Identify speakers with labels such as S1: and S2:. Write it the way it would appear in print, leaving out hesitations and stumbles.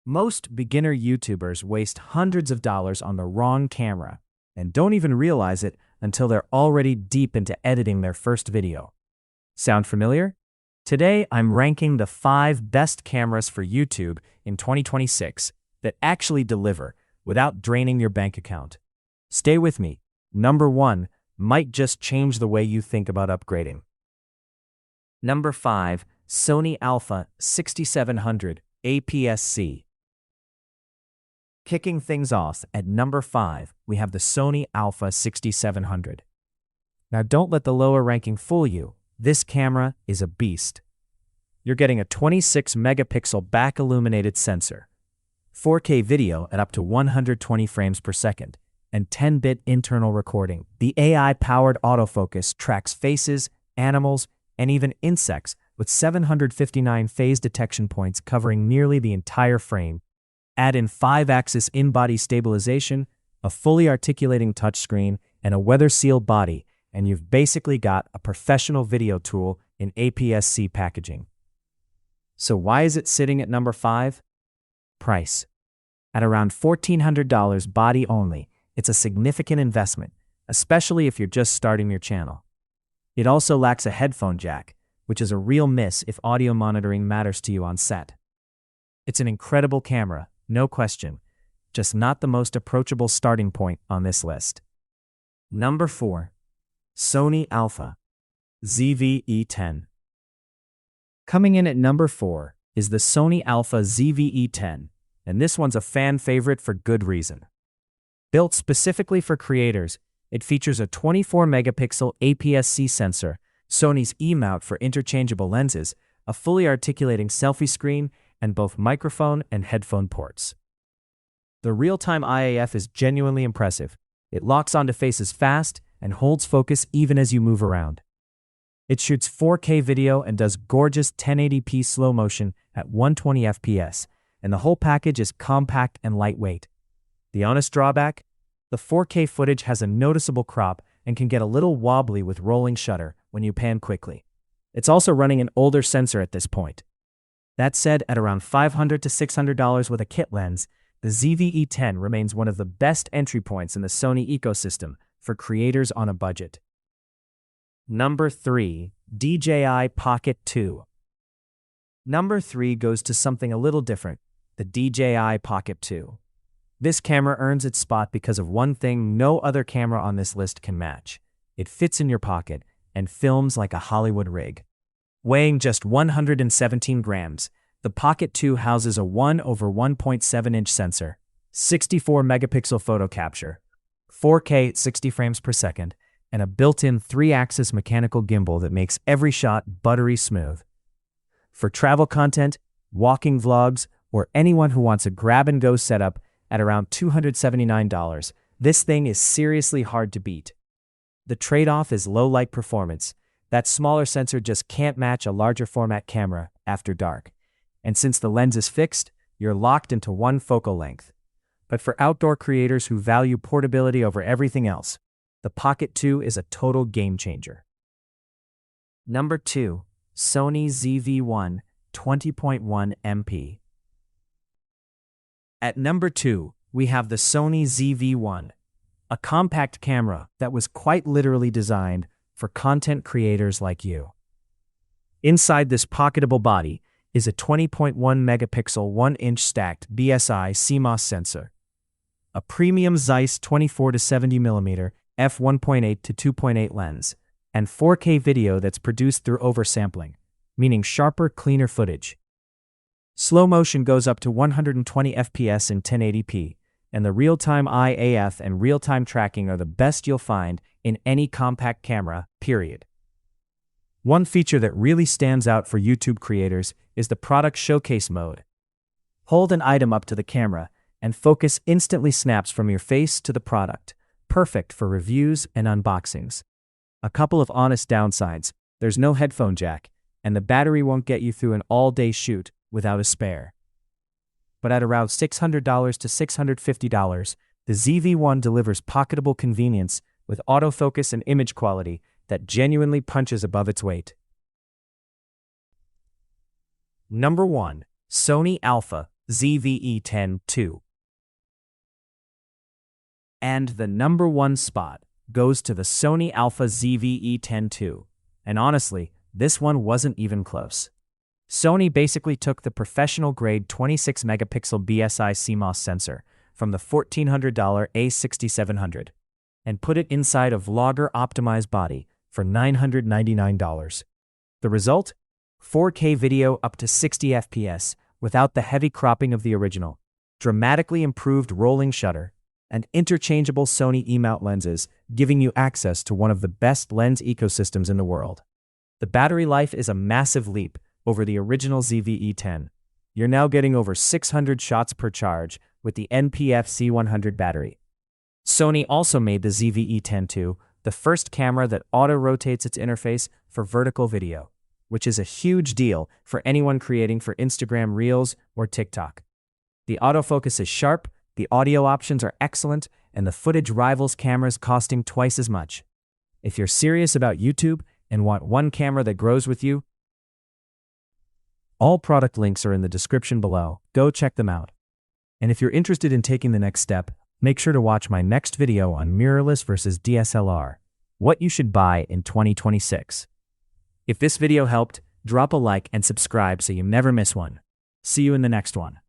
S1: Most beginner YouTubers waste hundreds of dollars on the wrong camera and don't even realize it until they're already deep into editing their first video. Sound familiar? Today, I'm ranking the 5 best cameras for YouTube in 2026 that actually deliver without draining your bank account. Stay with me. Number 1 might just change the way you think about upgrading. Number 5, Sony Alpha ZV-E10 APS-C. Kicking things off at number 5, we have the Sony Alpha ZV-E10. Now don't let the lower ranking fool you. This camera is a beast. You're getting a 26 megapixel back illuminated sensor, 4K video at up to 120 frames per second, and 10-bit internal recording. The AI-powered autofocus tracks faces, animals, and even insects with 759 phase detection points covering nearly the entire frame. Add in 5-axis in-body stabilization, a fully articulating touchscreen, and a weather-sealed body, and you've basically got a professional video tool in APS-C packaging. So why is it sitting at number 5? Price. At around $1,400 body only, it's a significant investment, especially if you're just starting your channel. It also lacks a headphone jack, which is a real miss if audio monitoring matters to you on set. It's an incredible camera, no question, just not the most approachable starting point on this list. Number 4. Sony Alpha ZV-E10. Coming in at number 4 is the Sony Alpha ZV-E10, and this one's a fan favorite for good reason. Built specifically for creators, it features a 24-megapixel APS-C sensor, Sony's E-mount for interchangeable lenses, a fully articulating selfie screen, and both microphone and headphone ports. The real-time IAF is genuinely impressive. It locks onto faces fast and holds focus even as you move around. It shoots 4K video and does gorgeous 1080p slow motion at 120 FPS, and the whole package is compact and lightweight. The honest drawback? The 4K footage has a noticeable crop and can get a little wobbly with rolling shutter when you pan quickly. It's also running an older sensor at this point. That said, at around $500 to $600 with a kit lens, the ZV-E10 remains one of the best entry points in the Sony ecosystem for creators on a budget. Number 3, DJI Pocket 2. Number 3 goes to something a little different, the DJI Pocket 2. This camera earns its spot because of one thing no other camera on this list can match. It fits in your pocket and films like a Hollywood rig. Weighing just 117 grams, the Pocket 2 houses a 1/1.7-inch sensor, 64-megapixel photo capture, 4K at 60 frames per second, and a built-in 3-axis mechanical gimbal that makes every shot buttery smooth. For travel content, walking vlogs, or anyone who wants a grab-and-go setup at around $279, this thing is seriously hard to beat. The trade-off is low light performance. That smaller sensor just can't match a larger format camera after dark. And since the lens is fixed, you're locked into one focal length. But for outdoor creators who value portability over everything else, the Pocket 2 is a total game changer. Number 2, Sony ZV-1 20.1 MP. At number 2, we have the Sony ZV-1, a compact camera that was quite literally designed for content creators like you. Inside this pocketable body is a 20.1 megapixel 1-inch stacked BSI CMOS sensor, a premium Zeiss 24 to 70 mm f1.8 to 2.8 lens, and 4K video that's produced through oversampling, meaning sharper, cleaner footage. Slow motion goes up to 120 FPS in 1080p, and the real-time IAF and real-time tracking are the best you'll find in any compact camera, period. One feature that really stands out for YouTube creators is the product showcase mode. Hold an item up to the camera, and focus instantly snaps from your face to the product, perfect for reviews and unboxings. A couple of honest downsides: there's no headphone jack, and the battery won't get you through an all-day shoot without a spare. But at around $600 to $650, the ZV-1 delivers pocketable convenience with autofocus and image quality that genuinely punches above its weight. Number 1, Sony Alpha ZV-E10 II. And the number one spot goes to the Sony Alpha ZV-E10 II. And honestly, this one wasn't even close. Sony basically took the professional-grade 26-megapixel BSI CMOS sensor from the $1,400 A6700 and put it inside a vlogger-optimized body for $999. The result? 4K video up to 60 FPS without the heavy cropping of the original, dramatically improved rolling shutter, and interchangeable Sony E-mount lenses, giving you access to one of the best lens ecosystems in the world. The battery life is a massive leap over the original ZV-E10. You're now getting over 600 shots per charge with the APS-C 100 battery. Sony also made the ZV-E10 II the first camera that auto-rotates its interface for vertical video, which is a huge deal for anyone creating for Instagram Reels or TikTok. The autofocus is sharp, the audio options are excellent, and the footage rivals cameras costing twice as much. If you're serious about YouTube and want one camera that grows with you, all product links are in the description below. Go check them out. And if you're interested in taking the next step, make sure to watch my next video on mirrorless versus DSLR, what you should buy in 2026. If this video helped, drop a like and subscribe so you never miss one. See you in the next one.